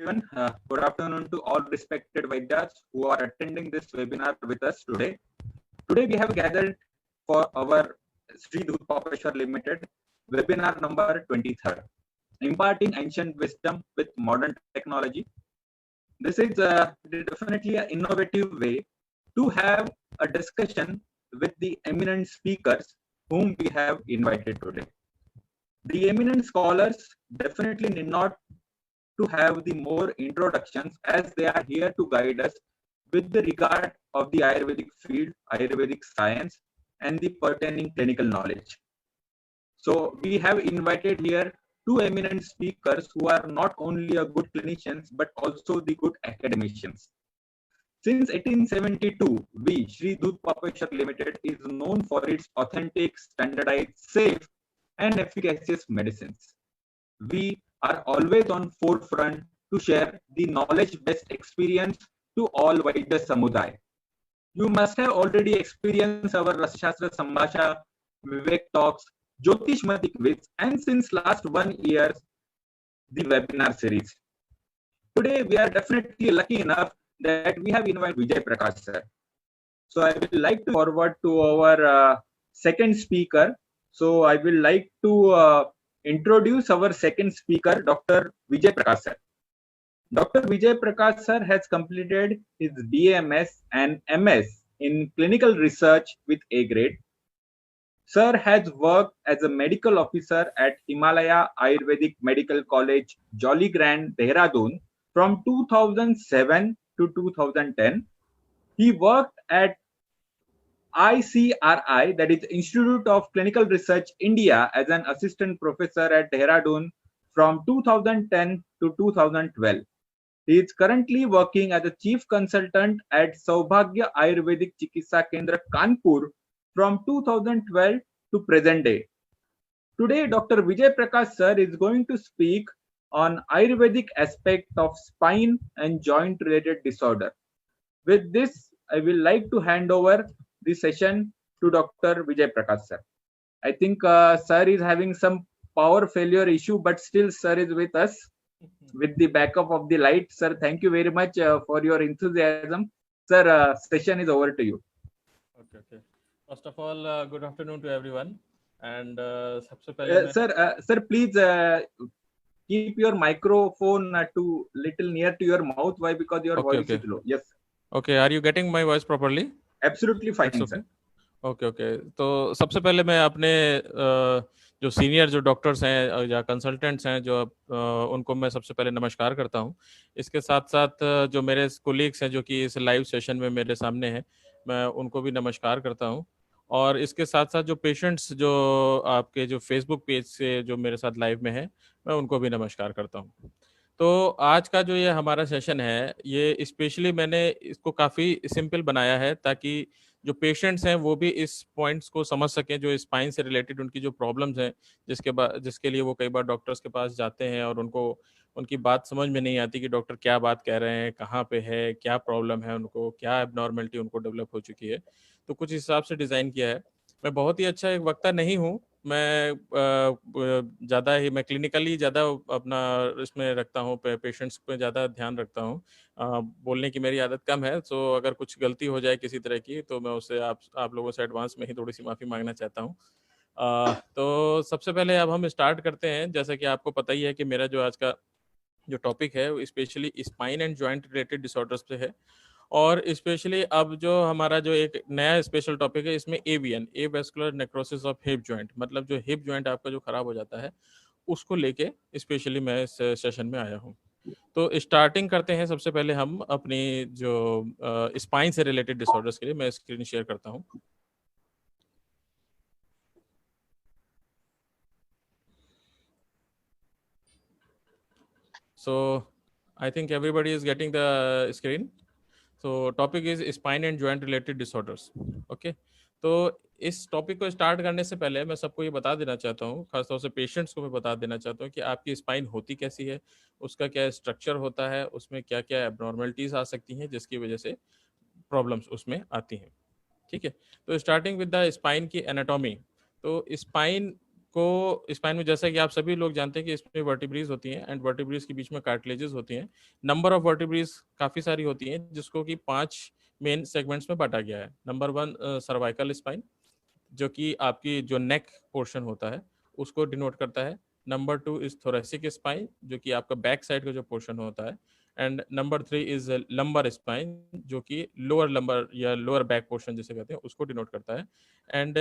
everyone. Good afternoon to all respected Vaidyas who are attending this webinar with us today. Today we have gathered for our Sri Dudh Papeshwar Limited webinar number 23rd, imparting ancient wisdom with modern technology. This is definitely an innovative way to have a discussion with the eminent speakers whom we have invited today. The eminent scholars definitely need not to have the more introductions, as they are here to guide us with the regard of the Ayurvedic field, Ayurvedic science, and the pertaining clinical knowledge. So we have invited here two eminent speakers who are not only a good clinicians but also the good academicians. Since 1872, we, Sri Dudh Papeshwar Limited, is known for its authentic, standardized, safe, and efficacious medicines. We are always on forefront to share the knowledge-based experience to all Vaidya Samudaya. You must have already experienced our Rasashastra Sambhasha, Vivek Talks, Jyotish Mati Quiz, and since last 1 year, the webinar series. Today, we are definitely lucky enough that we have invited Vijay Prakash sir. So I will like to forward to our second speaker. So I will like to introduce our second speaker, Dr. Vijay Prakash sir. Dr. Vijay Prakash sir has completed his BMS and MS in clinical research with A grade. Sir has worked as a medical officer at Himalaya Ayurvedic Medical College, Jollygrant, Dehradun from 2007 to 2010. He worked at ICRI, that is Institute of Clinical Research India, as an assistant professor at Dehradun from 2010 to 2012. He is currently working as a chief consultant at Saubhagya Ayurvedic Chikitsa Kendra, Kanpur from 2012 to present day. Today, Dr. Vijay Prakash sir is going to speak on Ayurvedic aspect of spine and joint related disorder. With this, I will like to hand over the session to Dr. Vijay Prakash sir. I think sir is having some power failure issue, but still sir is with us with the backup of the light. Sir, thank you very much for your enthusiasm. Sir, session is over to you. Okay. First of all, good afternoon to everyone. And सबसे पहले sir, please keep your microphone to little near to your mouth. Why? Because your voice is low. Yes. Okay, are you getting my voice properly? Absolutely fine, sir. Okay. तो सबसे पहले मैं अपने जो senior जो doctors हैं या consultants हैं जो उनको मैं सबसे पहले नमस्कार करता हूं। इसके साथ साथ जो मेरे कोलीग्स हैं जो कि इस लाइव सेशन में मेरे सामने हैं, मैं उनको भी नमस्कार करता हूं। और इसके साथ साथ जो पेशेंट्स जो आपके जो फेसबुक पेज से जो मेरे साथ लाइव में है, मैं उनको भी नमस्कार करता हूं। तो आज का जो ये हमारा सेशन है, ये स्पेशली मैंने इसको काफ़ी सिंपल बनाया है ताकि जो पेशेंट्स हैं वो भी इस पॉइंट्स को समझ सकें, जो स्पाइन से रिलेटेड उनकी जो प्रॉब्लम्स हैं, जिसके लिए वो कई बार डॉक्टर्स के पास जाते हैं और उनको उनकी बात समझ में नहीं आती कि डॉक्टर क्या बात कह रहे हैं, कहाँ पे है, क्या प्रॉब्लम है उनको, क्या एबनॉर्मलिटी उनको डेवलप हो चुकी है। तो कुछ हिसाब से डिज़ाइन किया है। मैं बहुत ही अच्छा एक वक्ता नहीं हूँ, मैं मैं क्लिनिकली ज़्यादा अपना इसमें रखता हूँ, पेशेंट्स पे ज़्यादा ध्यान रखता हूँ। बोलने की मेरी आदत कम है, तो अगर कुछ गलती हो जाए किसी तरह की तो मैं उससे आप लोगों से एडवांस में ही थोड़ी सी माफ़ी मांगना चाहता हूँ। तो सबसे पहले अब हम स्टार्ट करते हैं। जैसा कि आपको पता ही है कि मेरा जो आज का जो टॉपिक है वो specially spine and joint related disorders पे है। और स्पेशली अब जो हमारा जो एक नया स्पेशल टॉपिक है, इसमें AVN, avascular necrosis of hip joint, मतलब जो हिप जॉइंट आपका जो खराब हो जाता है उसको लेके स्पेशली मैं इस सेशन में आया हूँ। तो स्टार्टिंग करते हैं। सबसे पहले हम अपनी जो स्पाइन से रिलेटेड डिसऑर्डर्स के लिए मैं स्क्रीन शेयर करता हूँ। So I think everybody is getting the screen. So topic is spine and joint related disorders. Okay. तो इस टॉपिक को स्टार्ट करने से पहले मैं सबको ये बता देना चाहता हूँ, खासतौर से पेशेंट्स को मैं बता देना चाहता हूँ कि आपकी स्पाइन होती कैसी है, उसका क्या स्ट्रक्चर होता है, उसमें क्या क्या एबनॉर्मलिटीज आ सकती हैं जिसकी वजह से प्रॉब्लम्स उसमें आती हैं। ठीक है, तो स्टार्टिंग विद द स्पाइन की एनाटॉमी। तो स्पाइन को स्पाइन में, जैसा कि आप सभी लोग जानते हैं कि इसमें वर्टिब्रीज होती हैं एंड वर्टिब्रीज के बीच में कार्टिलेजेस होती हैं। नंबर ऑफ वर्टिब्रीज काफ़ी सारी होती हैं, जिसको कि 5 मेन सेगमेंट्स में बांटा गया है। नंबर 1 सर्वाइकल स्पाइन, जो कि आपकी जो नेक पोर्शन होता है उसको डिनोट करता है। नंबर 2 इज थोरेसिक स्पाइन, जो कि आपका बैक साइड का जो पोर्शन होता है। And number 3 is lumbar spine, जो कि लोअर लंबर या लोअर बैक पोर्शन जिसे कहते हैं उसको डिनोट करता है। And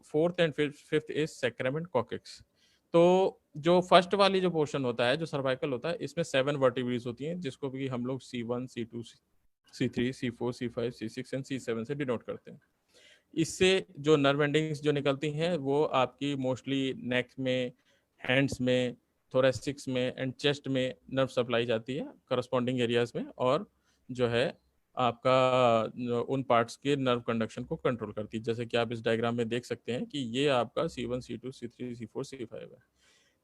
fourth and fifth is sacrum and coccyx. तो जो फर्स्ट वाली जो पोर्शन होता है, जो सर्वाइकल होता है, इसमें 7 वर्टिब्रीज होती हैं, जिसको भी हम लोग C1, C2, C3, C4, C5, C6 and C7 से डिनोट करते हैं। इससे जो नर्व एंडिंग्स जो निकलती हैं वो आपकी मोस्टली नेक में, हैंड्स में, थोरेसिक्स में एंड चेस्ट में नर्व सप्लाई जाती है करस्पॉन्डिंग एरियाज में, और जो है आपका उन पार्ट्स के नर्व कंडक्शन को कंट्रोल करती है। जैसे कि आप इस डायग्राम में देख सकते हैं कि ये आपका C1, C2, C3, C4, C5 है।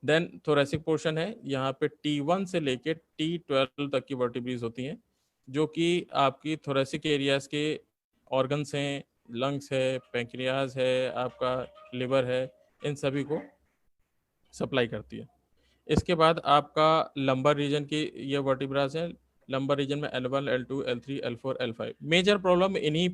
देन थोरेसिक पोर्शन है, यहाँ पे T1 से लेके T12 तक की वर्टिब्रीज होती हैं, जो कि आपकी थोरेसिक एरियाज के ऑर्गन्स हैं, लंग्स है, पैंक्रियाज है, आपका लिवर है, इन सभी को सप्लाई करती है। इसके बाद आपका लंबर रीजन की ये वर्टिब्रास हैं। लंबर रीजन में L1, L2, L3, L4, L5। Major problem इन्हीं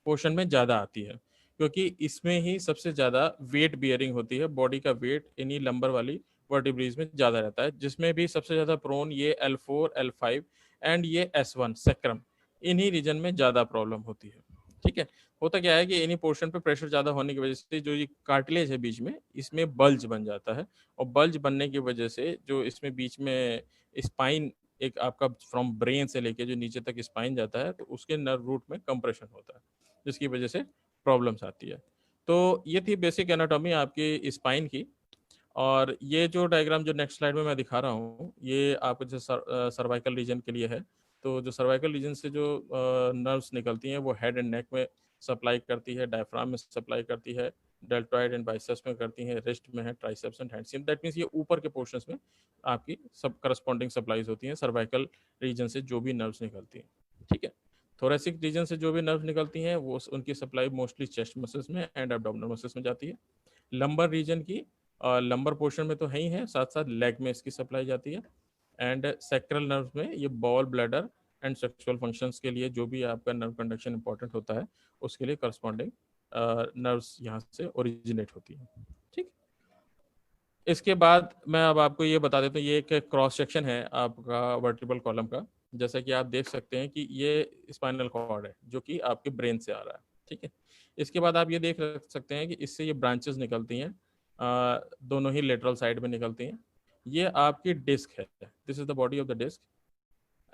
पोर्शन में ज़्यादा आती है, क्योंकि इसमें ही सबसे ज़्यादा वेट बियरिंग होती है। बॉडी का वेट इन्हीं लंबर वाली वर्टिब्रीज में ज़्यादा रहता है, जिसमें भी सबसे ज़्यादा प्रोन ये L4, L5 एंड ये S1 सेक्रम, इन्हीं रीजन में ज़्यादा प्रॉब्लम होती है। ठीक है, होता क्या है कि इन्हीं पोर्शन पे प्रेशर ज़्यादा होने की वजह से जो ये कार्टिलेज है बीच में, इसमें बल्ज बन जाता है, और बल्ज बनने की वजह से जो इसमें बीच में स्पाइन, एक आपका फ्रॉम ब्रेन से लेके जो नीचे तक स्पाइन जाता है, तो उसके नर्व रूट में कंप्रेशन होता है, जिसकी वजह से प्रॉब्लम्स आती है। तो ये थी बेसिक एनाटॉमी आपकी स्पाइन की। और ये जो डायग्राम जो नेक्स्ट स्लाइड में मैं दिखा रहा हूँ, ये आपको जैसे सर्वाइकल रीजन के लिए है। तो जो सर्वाइकल रीजन से जो नर्व्स निकलती हैं वो हेड एंड नेक में सप्लाई करती है, डायफ्राम में सप्लाई करती है, डेल्टॉइड एंड बाइसेप्स में करती हैं, रिस्ट में है, triceps and hands. That means ये ऊपर के पोर्शंस में आपकी सब करस्पॉन्डिंग सप्लाईज होती हैं सर्वाइकल रीजन से जो भी नर्व्स निकलती हैं। ठीक है, थोरेसिक रीजन से जो भी नर्व्स निकलती हैं वो उनकी सप्लाई मोस्टली चेस्ट मसल्स में एंड एब्डोमिनल मसल्स में जाती है। लंबर रीजन की लंबर पोर्शन में तो है ही है, साथ साथ लेग में इसकी सप्लाई जाती है। एंड सेक्रल नर्व में ये ball, bladder and sexual functions के लिए जो भी आपका नर्व कंडक्शन इंपॉर्टेंट होता है, उसके लिए करस्पॉन्डिंग नर्व्स यहाँ से ओरिजिनेट होती है। ठीक, इसके बाद मैं अब आपको ये बता देता हूँ, ये एक क्रॉस सेक्शन है आपका वर्टिब्रल कॉलम का। जैसा कि आप देख सकते हैं कि ये स्पाइनल कॉर्ड है जो कि आपके ब्रेन से आ रहा है। ठीक है, इसके बाद आप ये देख सकते हैं कि इससे ये ब्रांचेस निकलती हैं, दोनों ही लेटरल साइड में निकलती हैं। ये आपकी डिस्क है, this is the body of the disc.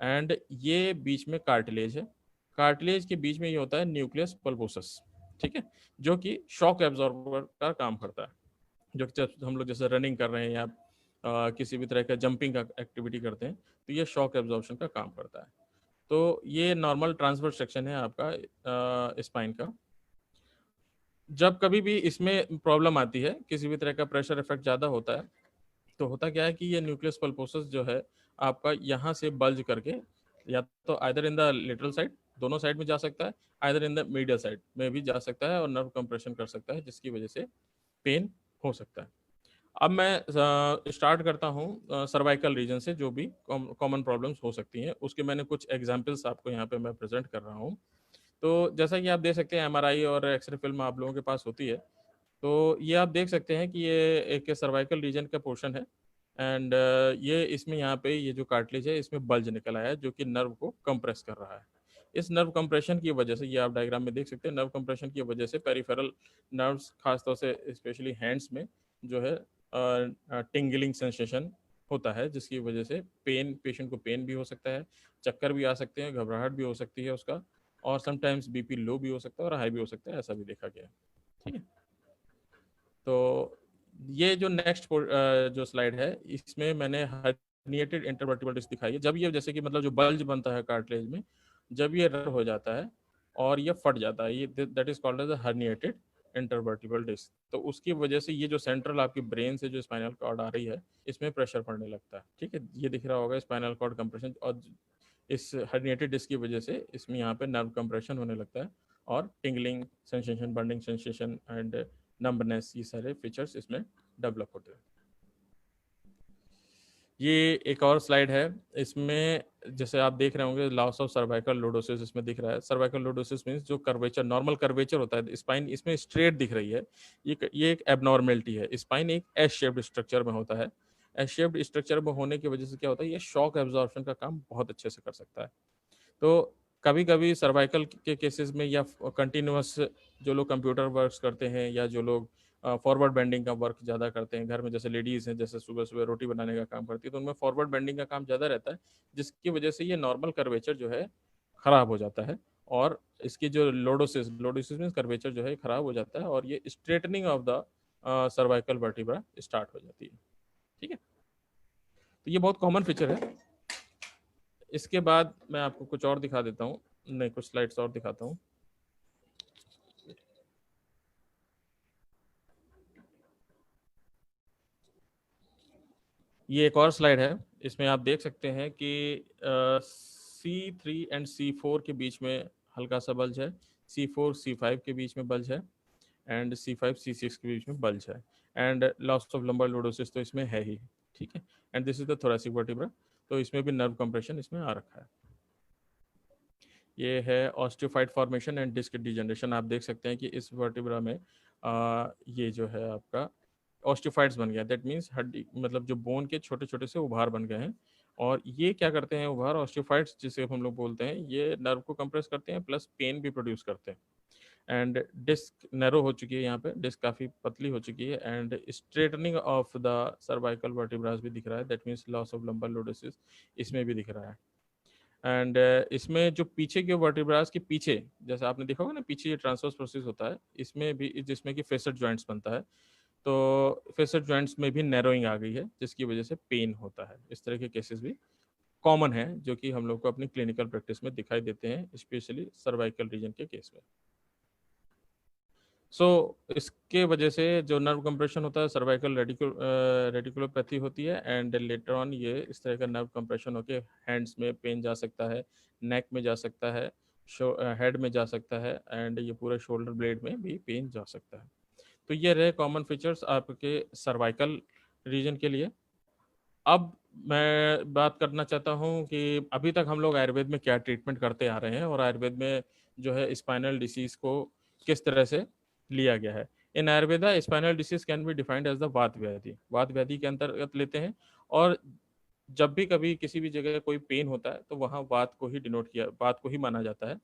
And ये बीच में कार्टिलेज है, कार्टिलेज के बीच में ये होता है न्यूक्लियस पल्पोसस। ठीक है, जो कि शॉक एब्जॉर्बर का काम करता है। जो जब हम लोग जैसे रनिंग कर रहे हैं या किसी भी तरह का जंपिंग का एक्टिविटी करते हैं, तो ये शॉक एब्जॉर्प्शन का काम करता है। तो ये नॉर्मल ट्रांसवर्स सेक्शन है आपका स्पाइन का। जब कभी भी इसमें प्रॉब्लम आती है, किसी भी तरह का प्रेशर इफेक्ट ज़्यादा होता है, तो होता क्या है कि ये न्यूक्लियस पल्पोसस जो है आपका यहाँ से बल्ज करके, या तो either in the literal side, दोनों साइड में जा सकता है, either in the medial side में भी जा सकता है और नर्व कंप्रेशन कर सकता है, जिसकी वजह से पेन हो सकता है। अब मैं स्टार्ट करता हूँ सर्वाइकल रीजन से जो भी कॉमन प्रॉब्लम्स हो सकती हैं, उसके मैंने कुछ एग्जांपल्स आपको यहाँ पे मैं प्रेजेंट कर रहा हूँ। तो जैसा कि आप देख सकते हैं, एमआरआई और एक्सरे फिल्म आप लोगों के पास होती है। तो ये आप देख सकते हैं कि ये एक सर्वाइकल रीजन का पोर्शन है। एंड ये इसमें यहाँ पे ये जो कार्टिलेज है इसमें बल्ज निकल आया है, जो कि नर्व को कंप्रेस कर रहा है। इस नर्व कंप्रेशन की वजह से, ये आप डायग्राम में देख सकते हैं, नर्व कंप्रेशन की वजह से पेरिफेरल नर्व्स, खासतौर से स्पेशली हैंड्स में जो है टिंगलिंग सेंसेशन होता है, जिसकी वजह से पेन, पेशेंट को पेन भी हो सकता है, चक्कर भी आ सकते हैं, घबराहट भी हो सकती है उसका, और समटाइम्स बीपी लो भी हो सकता है और हाई भी हो सकता है, ऐसा भी देखा गया है। ठीक है, तो ये जो नेक्स्ट जो स्लाइड है, इसमें मैंने हर्निएटेड इंटरवर्टिबल डिस्क दिखाई है। जब ये जैसे कि मतलब जो बल्ज बनता है कार्टिलेज में, जब ये रर हो जाता है और ये फट जाता है, ये that is called as herniated intervertebral disc. तो उसकी वजह से ये जो सेंट्रल आपकी ब्रेन से जो स्पाइनल कॉर्ड आ रही है, इसमें प्रेशर पड़ने लगता है। ठीक है, ये दिख रहा होगा स्पाइनल कॉर्ड कंप्रेशन, और इस हर्निएटेड डिस्क की वजह से इसमें यहाँ पे नर्व कंप्रेशन होने लगता है, और tingling sensation, burning sensation and numbness, ये सारे फीचर्स इसमें डेवलप होते हैं। ये एक और स्लाइड है, इसमें जैसे आप देख रहे होंगे लॉस ऑफ सर्वाइकल लोडोसिस इसमें दिख रहा है। सर्वाइकल लोडोसिस मींस जो कर्वेचर, नॉर्मल कर्वेचर होता है स्पाइन, इसमें स्ट्रेट दिख रही है, ये एक एबनॉर्मेलिटी है। स्पाइन एक एस शेप्ड स्ट्रक्चर में होता है। एस शेप्ड स्ट्रक्चर में होने की वजह से क्या होता है, ये शॉक एब्जॉर्प्शन का काम बहुत अच्छे से कर सकता है। तो कभी कभी सर्वाइकल के केसेस में या कंटिन्यूस जो लोग कंप्यूटर वर्क करते हैं या जो लोग फॉरवर्ड बेंडिंग का वर्क ज़्यादा करते हैं घर में, जैसे लेडीज़ हैं, जैसे सुबह सुबह रोटी बनाने का काम करती है, तो उनमें फॉरवर्ड बेंडिंग का काम ज़्यादा रहता है, जिसकी वजह से ये नॉर्मल कर्वेचर जो है ख़राब हो जाता है, और इसकी जो लोडोसिस मीन्स कर्वेचर जो है ख़राब हो जाता है, और ये straightening of the cervical vertebra start हो जाती है। ठीक है, तो ये बहुत कॉमन फीचर है। इसके बाद मैं आपको कुछ और दिखा देता हूँ, नहीं कुछ स्लाइड्स और दिखाता हूँ। ये एक और स्लाइड है, इसमें आप देख सकते हैं कि C3 एंड C4 के बीच में हल्का सा बल्ज है, C4 C5 के बीच में बल्ज है, एंड C5 C6 के बीच में बल्ज है, and loss of lumbar lordosis तो इसमें है ही। ठीक है, and this is the thoracic vertebra, तो इसमें भी नर्व कंप्रेशन इसमें आ रखा है। ये है osteophyte formation and disc degeneration. आप देख सकते हैं कि इस वर्टिब्रा में ये जो है आपका ऑस्टियोफाइट्स बन गया, दैट मीन्स हड्डी, मतलब जो बोन के छोटे छोटे से उभार बन गए हैं, और ये क्या करते हैं उभार, ऑस्टियोफाइट्स जिसे हम लोग बोलते हैं, ये नर्व को कंप्रेस करते हैं प्लस पेन भी प्रोड्यूस करते हैं। एंड डिस्क नैरो हो चुकी है, यहाँ पे डिस्क काफ़ी पतली हो चुकी है, and straightening of the cervical vertebras भी दिख रहा है, that means loss of lumbar lordosis इसमें भी दिख रहा है। एंड इसमें जो पीछे के वर्टिब्रास के पीछे, जैसे आपने देखा होगा ना, पीछे ये ट्रांसवर्स प्रोसेस होता है, इसमें भी, जिसमें कि फेसेट जॉइंट्स बनता है, तो फेसेट जॉइंट्स में भी नैरोइंग आ गई है, जिसकी वजह से पेन होता है। इस तरह के केसेस भी कॉमन है, जो कि हम लोग को अपनी क्लिनिकल प्रैक्टिस में दिखाई देते हैं, स्पेशली सर्वाइकल रीजन के केस में। इसके वजह से जो नर्व कंप्रेशन होता है, सर्वाइकल रेडिकुलोपैथी होती है, एंड लेटर ऑन ये इस तरह का नर्व कंप्रेशन होकर हैंड्स में पेन जा सकता है, नेक में जा सकता है, हेड में जा सकता है, एंड ये पूरे शोल्डर ब्लेड में भी पेन जा सकता है। तो ये रहे कॉमन फीचर्स आपके सर्वाइकल रीजन के लिए। अब मैं बात करना चाहता हूँ कि अभी तक हम लोग आयुर्वेद में क्या ट्रीटमेंट करते आ रहे हैं, और आयुर्वेद में जो है स्पाइनल डिसीज को किस तरह से लिया गया है। In Ayurveda spinal disease can be defined as the vata vyadhi, वात व्याधि के अंतर्गत लेते हैं, और जब भी कभी किसी भी जगह कोई पेन होता है तो वहाँ वात को ही डिनोट किया, वात को ही माना जाता है,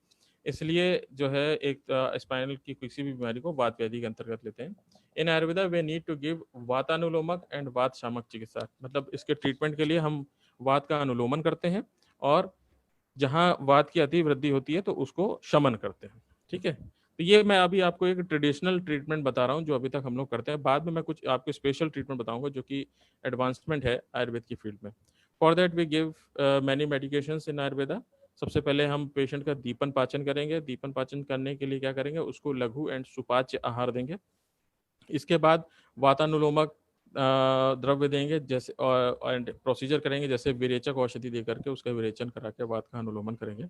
इसलिए जो है एक स्पाइनल की किसी भी बीमारी को वात व्याधि के अंतर्गत लेते हैं। इन आयुर्वेदा वे नीड टू गिव वातानुलोमक एंड वात शामक चिकित्सा, मतलब इसके ट्रीटमेंट के लिए हम वात का अनुलोमन करते हैं, और जहाँ वात की अति वृद्धि होती है तो उसको शमन करते हैं। ठीक है, तो ये मैं अभी आपको एक ट्रेडिशनल ट्रीटमेंट बता रहा हूँ जो अभी तक हम लोग करते हैं, बाद में मैं कुछ आपको स्पेशल ट्रीटमेंट बताऊंगा जो कि एडवांसमेंट है आयुर्वेद की फील्ड में। For that we give many medications in Ayurveda. सबसे पहले हम पेशेंट का दीपन पाचन करेंगे, दीपन पाचन करने के लिए क्या करेंगे, उसको लघु एंड सुपाच्य आहार देंगे। इसके बाद वातानुलोमक द्रव्य देंगे, जैसे और प्रोसीजर करेंगे, जैसे विरेचक औषधि दे करके उसका विरेचन करा के वात का अनुलोमन करेंगे।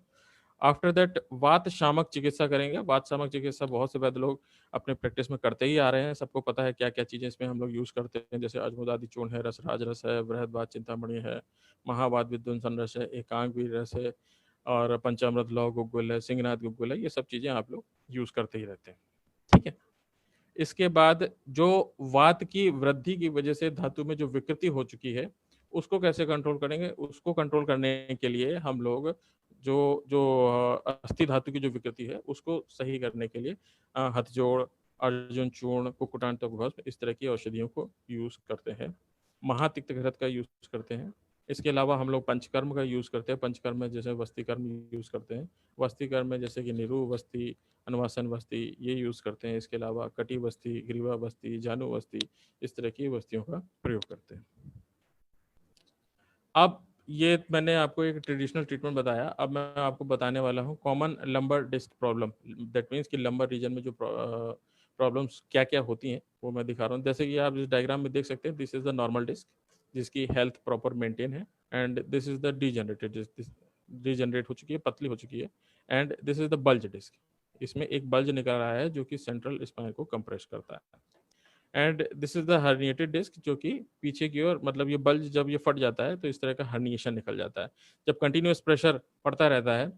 आफ्टर दैट वात शामक चिकित्सा करेंगे। वात शामक चिकित्सा बहुत से वैद्य लोग अपने प्रैक्टिस में करते ही आ रहे हैं, सबको पता है क्या क्या चीज़ें इसमें हम लोग यूज़ करते हैं, जैसे अजमुदादि चूर्ण है, रसराज रस है, बृहद चिंतामणि है, महावात विध्वंसन रस है, एकांक वीर रस है, और पंचामृत लौ गुग्गुल है, सिंहनाथ गुग्गुल है, ये सब चीज़ें आप लोग यूज़ करते ही रहते हैं। ठीक है, इसके बाद जो वात की वृद्धि की वजह से धातु में जो विकृति हो चुकी है उसको कैसे कंट्रोल करेंगे, उसको कंट्रोल करने के लिए हम लोग जो जो अस्थि धातु की जो विकृति है उसको सही करने के लिए हथजोड़, अर्जुन चूर्ण, कुक्कुटान तक भस्म, इस तरह की औषधियों को यूज करते हैं। महातिक्त घृत का यूज करते हैं। इसके अलावा हम लोग पंचकर्म का यूज करते हैं। पंचकर्म में जैसे वस्तिकर्म यूज करते हैं, वस्तिकर्म में जैसे कि निरू वस्ती, अनुवासन वस्ती, ये यूज करते हैं। इसके अलावा कटी वस्ती, ग्रीवा वस्ती, जानु वस्ती, इस तरह की वस्तियों का प्रयोग करते हैं। अब ये मैंने आपको एक ट्रेडिशनल ट्रीटमेंट बताया, अब मैं आपको बताने वाला हूँ common lumbar disc problem, that means कि लंबर रीजन में जो प्रॉब्लम्स क्या क्या होती हैं वो मैं दिखा रहा हूँ। जैसे कि आप इस डायग्राम में देख सकते हैं, this is the normal disc जिसकी हेल्थ प्रॉपर मेंटेन है, and this is the degenerated disc, degenerate हो चुकी है, पतली हो चुकी है, and this is the bulge disc, इसमें एक बल्ज निकल रहा है जो कि सेंट्रल स्पाइन को कंप्रेस करता है। And this is the herniated disc, जो कि पीछे की ओर, मतलब ये बल्ज जब ये फट जाता है तो इस तरह का हर्निएशन निकल जाता है। जब कंटिन्यूअस प्रेशर पड़ता रहता है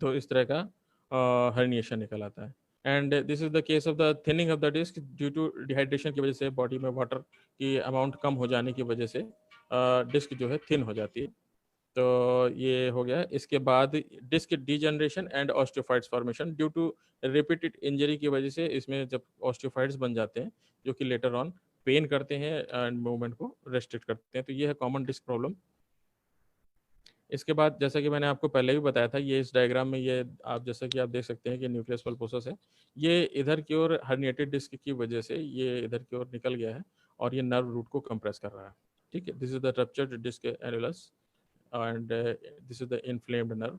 तो इस तरह का हर्निएशन निकल आता है। And this is the case of the thinning of the disc due to dehydration की वजह से, बॉडी में वाटर की अमाउंट कम हो जाने की वजह से डिस्क जो है थिन हो जाती है। तो ये हो गया। इसके बाद disc degeneration and osteophytes formation due to repeated injury की वजह से इसमें जब ऑस्टियोफाइट्स बन जाते हैं, जो कि लेटर ऑन पेन करते हैं एंड मूवमेंट को रेस्ट्रिक्ट करते हैं। तो ये है कॉमन डिस्क प्रॉब्लम। इसके बाद जैसा कि मैंने आपको पहले भी बताया था, ये इस डायग्राम में ये आप जैसा कि आप देख सकते हैं कि न्यूक्लियस पल्पोसस है, ये इधर की ओर हर्निएटेड डिस्क की वजह से ये इधर की ओर निकल गया है और ये नर्व रूट को कंप्रेस कर रहा है। ठीक है, this is the ruptured disc annulus and this is the inflamed nerve,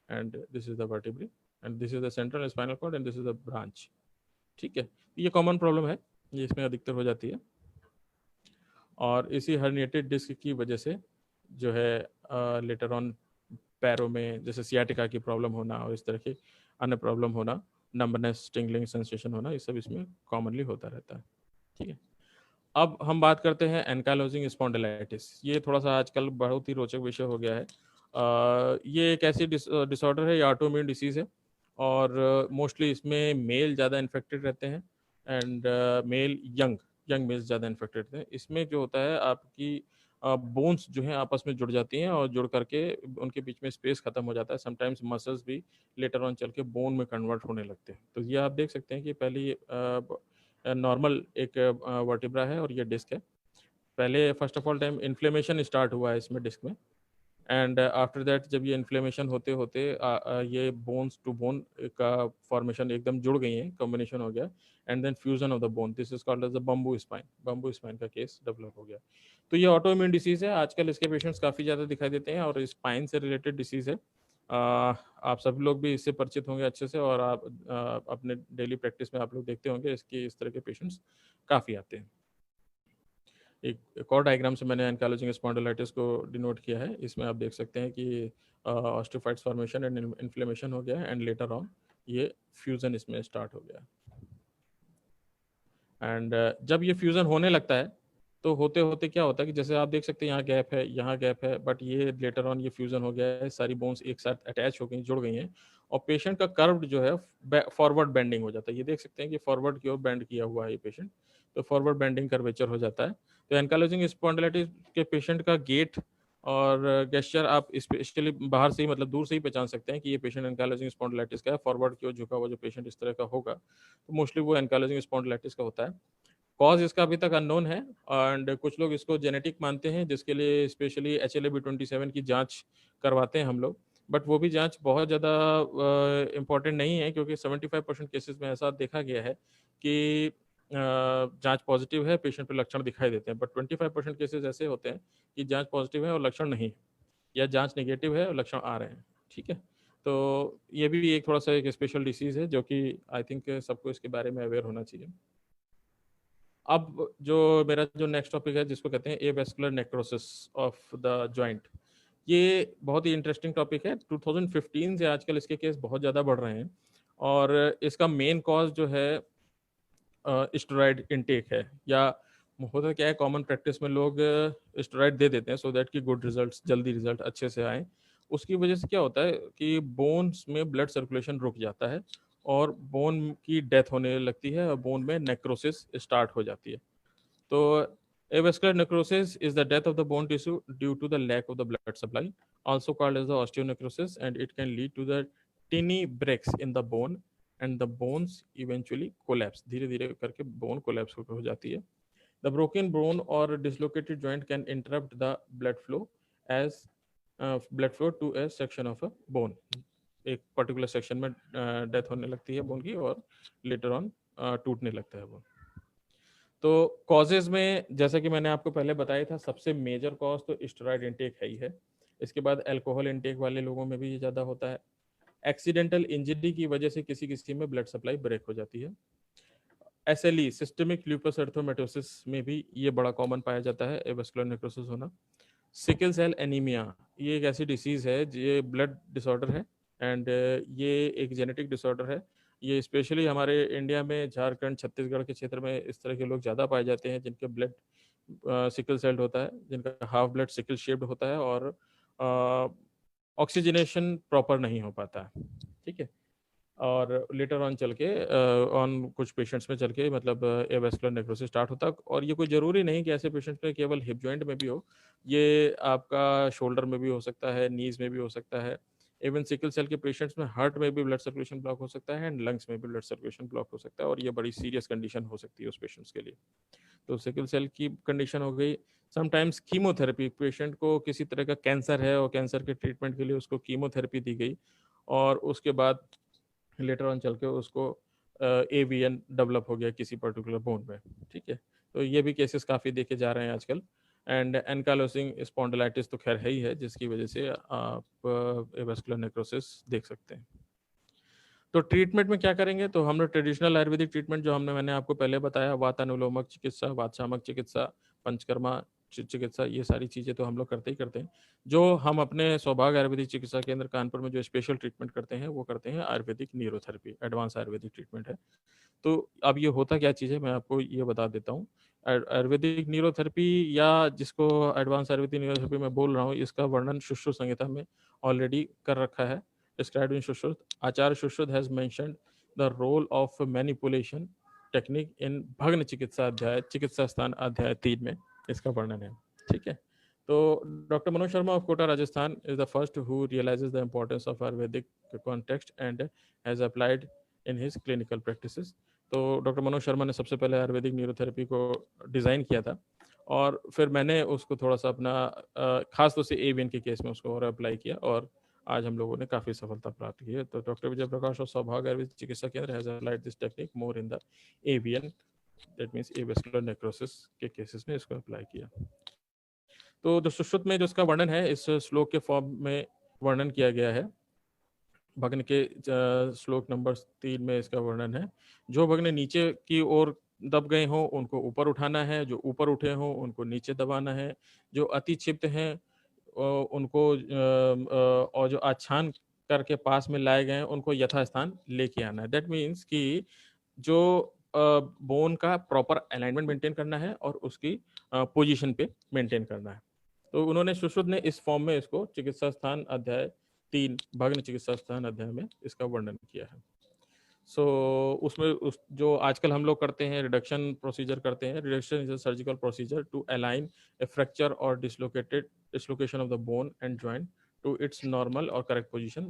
and this is the vertebrae, and this is the central spinal cord, and this is the branch. ठीक है, ये common problem है, ये इसमें अधिकतर हो जाती है। और इसी हर्निएटेड डिस्क की वजह से जो है लेटर ऑन पैरों में जैसे सियाटिका की प्रॉब्लम होना और इस तरह की अन्य प्रॉब्लम होना, नंबनेस, टिंगलिंग सेंसेशन होना, ये सब इसमें कॉमनली होता रहता है। ठीक है, अब हम बात करते हैं एनकाइलोजिंग स्पॉन्डिलाइटिस। ये थोड़ा सा आजकल बहुत ही रोचक विषय हो गया है। ये एक ऐसी डिसऑर्डर है, या ऑटोइम्यून डिसीज़ है, और मोस्टली इसमें मेल ज़्यादा इन्फेक्टेड रहते हैं एंड मेल यंग मेल्स ज़्यादा इन्फेक्टेड रहते हैं। इसमें जो होता है आपकी बोन्स जो हैं आपस में जुड़ जाती हैं और जुड़ करके उनके बीच में स्पेस खत्म हो जाता है। समटाइम्स मसल्स भी लेटर ऑन चल के बोन में कन्वर्ट होने लगते हैं। तो ये आप देख सकते हैं कि पहले ये नॉर्मल एक वर्टिब्रा है और ये डिस्क है। पहले first of all time inflammation start हुआ है इसमें डिस्क में, एंड आफ्टर दैट जब ये इन्फ्लेमेशन होते होते ये बोन्स टू बोन का फॉर्मेशन एकदम जुड़ गई है, कॉम्बिनेशन हो गया, and then fusion of the bone, this is called as the bamboo spine का केस डेवलप हो गया। तो ये ऑटोइम्यून डिसीज है, आजकल इसके पेशेंट्स काफ़ी ज़्यादा दिखाई देते हैं और स्पाइन से रिलेटेड डिसीज है। आप सभी लोग भी इससे परिचित होंगे अच्छे से, और आप अपने डेली प्रैक्टिस में आप लोग देखते होंगे इसकी इस तरह के पेशेंट्स काफ़ी आते हैं। एक और डायग्राम से मैंने एनकाइलोजिंग स्पॉन्डिलाइटिस को डिनोट किया है। इसमें आप देख सकते हैं कि ऑस्टियोफाइट्स फॉर्मेशन एंड इन्फ्लेमेशन हो गया है, एंड लेटर ऑन ये फ्यूजन इसमें स्टार्ट हो गया। एंड जब ये फ्यूजन होने लगता है तो होते होते क्या होता है कि जैसे आप देख सकते हैं यहाँ गैप है, बट ये लेटर ऑन ये फ्यूजन हो गया है, सारी बोन्स एक साथ अटैच हो गई, जुड़ गई हैं, और पेशेंट का कर्व जो है फॉरवर्ड बेंडिंग हो जाता है। ये देख सकते हैं कि फॉरवर्ड की ओर बेंड किया हुआ है ये पेशेंट, तो फॉरवर्ड बेंडिंग कर्वेचर हो जाता है। तो एनकाइलोजिंग स्पॉन्डिलाइटिस के पेशेंट का गेट और गेस्चर आप स्पेशली बाहर से ही, मतलब दूर से ही पहचान सकते हैं कि ये पेशेंट एनकाइलोजिंग स्पॉन्डिलाइटिस का है। फॉरवर्ड की ओर झुका हुआ जो पेशेंट इस तरह का होगा तो मोस्टली वो एनकाइलोजिंग स्पॉन्डिलाइटिस का होता है। कॉज इसका अभी तक अननोन है, एंड कुछ लोग इसको जेनेटिक मानते हैं, जिसके लिए स्पेशली HLA-B27 की जांच करवाते हैं हम लोग, बट वो भी जांच बहुत ज़्यादा इम्पॉर्टेंट नहीं है, क्योंकि 75% केसेस में ऐसा देखा गया है कि जांच पॉजिटिव है, पेशेंट पे लक्षण दिखाई देते हैं, बट 25% केसेस ऐसे होते हैं कि जांच पॉजिटिव है और लक्षण नहीं, या जांच नेगेटिव है और लक्षण आ रहे हैं। ठीक है, तो ये भी एक थोड़ा सा एक स्पेशल डिसीज़ है जो कि आई थिंक सबको इसके बारे में अवेयर होना चाहिए। अब जो मेरा जो नेक्स्ट टॉपिक है, जिसको कहते हैं avascular necrosis of the joint, ये बहुत ही इंटरेस्टिंग टॉपिक है। 2015 से आजकल इसके केस बहुत ज़्यादा बढ़ रहे हैं, और इसका मेन कॉज जो है स्टेरॉइड इनटेक है, या होता क्या है, कॉमन प्रैक्टिस में लोग स्टेरॉइड दे देते हैं सो दैट कि गुड रिजल्ट्स, जल्दी रिजल्ट अच्छे से आए। उसकी वजह से क्या होता है कि बोन्स में ब्लड सर्कुलेशन रुक जाता है और बोन की डेथ होने लगती है और बोन में नेक्रोसिस स्टार्ट हो जाती है। तो avascular necrosis is the death of the bone tissue due to the lack of the blood supply, also called as the osteonecrosis, and it can lead to the tiny breaks in the bone and the bones eventually collapse. धीरे धीरे करके bone collapse हो जाती है। The broken bone or dislocated joint can interrupt the blood flow to a section of a bone. एक particular section में death होने लगती है बोन की और लेटर ऑन टूटने लगता है बोन। तो कॉजेज में जैसा कि मैंने आपको पहले बताया था, सबसे मेजर कॉज तो स्टेरॉइड इंटेक है ही है। इसके बाद अल्कोहल इंटेक वाले लोगों में भी ये ज़्यादा होता है। एक्सीडेंटल इंजरी की वजह से किसी किसी में ब्लड सप्लाई ब्रेक हो जाती है। SLE सिस्टमिक ल्यूपस एरिथेमेटोसिस में भी ये बड़ा कॉमन पाया जाता है, एवेस्कुलर नेक्रोसिस होना। सिकल सेल एनीमिया, ये एक ऐसी डिसीज़ है, ये ब्लड डिसऑर्डर है, एंड ये एक जेनेटिक डिसऑर्डर है ये स्पेशली हमारे इंडिया में झारखंड, छत्तीसगढ़ के क्षेत्र में इस तरह के लोग ज़्यादा पाए जाते हैं जिनके ब्लड सिकल सेल्ड होता है, जिनका हाफ ब्लड सिकल शेप्ड होता है और ऑक्सीजनेशन प्रॉपर नहीं हो पाता है, ठीक है। और लेटर ऑन चल के ऑन कुछ पेशेंट्स में चल के मतलब एवास्कुलर नेक्रोसिस स्टार्ट होता है। और ये कोई ज़रूरी नहीं कि ऐसे पेशेंट्स में केवल हिप जॉइंट में भी हो, ये आपका शोल्डर में भी हो सकता है, नीज़ में भी हो सकता है। इवन सिकल सेल के पेशेंट्स में हार्ट में भी ब्लड सर्कुलेशन ब्लॉक हो सकता है एंड लंग्स में भी ब्लड सर्कुलेशन ब्लॉक हो सकता है, और ये बड़ी सीरियस कंडीशन हो सकती है उस पेशेंट्स के लिए। तो सिकल सेल की कंडीशन हो गई। समटाइम्स कीमोथेरेपी, पेशेंट को किसी तरह का कैंसर है और कैंसर के ट्रीटमेंट के लिए उसको कीमोथेरेपी दी गई, और उसके बाद लेटर ऑन चल के उसको एवीएन डेवलप हो गया किसी पर्टिकुलर बोन में, ठीक है। तो ये भी केसेस काफ़ी देखे जा रहे हैं आजकल। एंड एनकालोसिंग स्पॉन्डिलाइटिस तो खैर है ही है, जिसकी वजह से आप एवास्कुलर नेक्रोसिस देख सकते हैं। तो ट्रीटमेंट में क्या करेंगे, तो हम लोग ट्रेडिशनल आयुर्वेदिक ट्रीटमेंट जो मैंने आपको पहले बताया, वातानुलोमक चिकित्सा, वातशामक चिकित्सा, पंचकर्मा चिकित्सा, ये सारी चीज़ें तो हम लोग करते ही करते हैं। जो हम अपने सौभाग्य आयुर्वेदिक चिकित्सा केंद्र कानपुर में जो स्पेशल ट्रीटमेंट करते हैं, वो करते हैं Ayurvedic neurotherapy, advance Ayurvedic treatment है। तो अब ये होता क्या चीज़ है, मैं आपको ये बता देता हूँ। आयुर्वेदिक न्यूरोथेरेपी, या जिसको एडवांस आयुर्वेदिक न्यूरोथेरेपी मैं बोल रहा हूँ, इसका वर्णन सुश्रुत संहिता में ऑलरेडी कर रखा है। Described in Shushruत, Acharya Shushruत has mentioned the role of manipulation technique in भग्न चिकित्सा अध्याय, चिकित्सा स्थान अध्याय 3 में इसका वर्णन है, ठीक है। तो doctor Manoj Sharma of Kota Rajasthan is the first who realizes the importance of Ayurvedic context and has applied in his clinical practices। तो डॉक्टर मनोज शर्मा ने सबसे पहले आयुर्वेदिक न्यूरोथेरेपी को डिज़ाइन किया था, और फिर मैंने उसको थोड़ा सा अपना खास तौर से एवियन के केस में उसको और अप्लाई किया, और आज हम लोगों ने काफ़ी सफलता प्राप्त की है। तो डॉक्टर विजय प्रकाश और सौभाग्य आयुर्वेदिक चिकित्सा केंद्र has applied this technique more in the avian, that means avascular necrosis के केसेस में इसको अप्लाई किया। तो जो सुश्रुत में जो इसका वर्णन है, इस श्लोक के फॉर्म में वर्णन किया गया है। भग्न के श्लोक नंबर 3 में इसका वर्णन है। जो भग्न नीचे की ओर दब गए हों उनको ऊपर उठाना है, जो ऊपर उठे हों उनको नीचे दबाना है, जो अति क्षिप्त हैं उनको और जो आच्छादन करके पास में लाए गए हैं उनको यथास्थान लेके आना है। दैट मीन्स कि जो बोन का प्रॉपर अलाइनमेंट मेंटेन करना है और उसकी पोजीशन पे मेंटेन करना है। तो उन्होंने सुश्रुत ने इस फॉर्म में इसको चिकित्सा स्थान अध्याय 3 भग्न चिकित्सा स्थान अध्याय में इसका वर्णन किया है। सो उसमें उस जो आजकल हम लोग करते हैं, रिडक्शन प्रोसीजर करते हैं। Reduction is a surgical procedure to align a fracture और dislocation of the bone and joint to its normal or correct position.